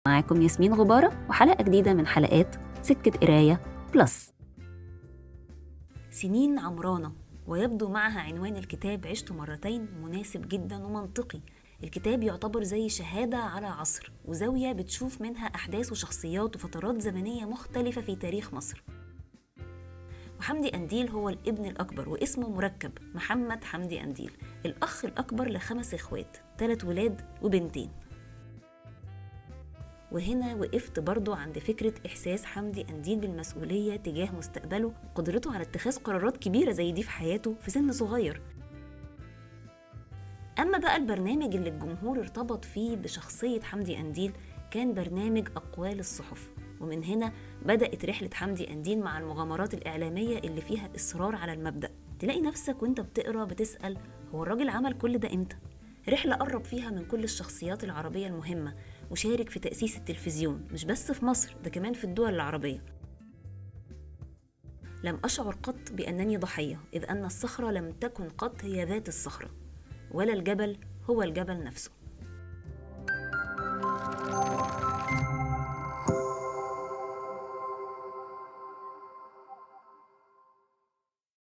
معاكم ياسمين غبارة وحلقة جديدة من حلقات سكة قراية بلس. سنين عمرانة، ويبدو معها عنوان الكتاب عشت مرتين مناسب جدا ومنطقي. الكتاب يعتبر زي شهادة على عصر وزاوية بتشوف منها أحداث وشخصيات وفترات زمنية مختلفة في تاريخ مصر. وحمدي قنديل هو الابن الأكبر واسمه مركب محمد حمدي قنديل، الأخ الأكبر ل5 إخوات، 3 ولاد وبنتين. وهنا وقفت برضو عند فكرة إحساس حمدي قنديل بالمسؤولية تجاه مستقبله وقدرته على اتخاذ قرارات كبيرة زي دي في حياته في سن صغير. أما بقى البرنامج اللي الجمهور ارتبط فيه بشخصية حمدي قنديل كان برنامج أقوال الصحف، ومن هنا بدأت رحلة حمدي قنديل مع المغامرات الإعلامية اللي فيها إصرار على المبدأ. تلاقي نفسك وانت بتقرأ بتسأل هو الراجل عمل كل ده إمتى؟ رحلة قرب فيها من كل الشخصيات العربية المهمة، وشارك في تأسيس التلفزيون مش بس في مصر، ده كمان في الدول العربية. لم أشعر قط بأنني ضحية، إذ أن الصخرة لم تكن قط هي ذات الصخرة، ولا الجبل هو الجبل نفسه.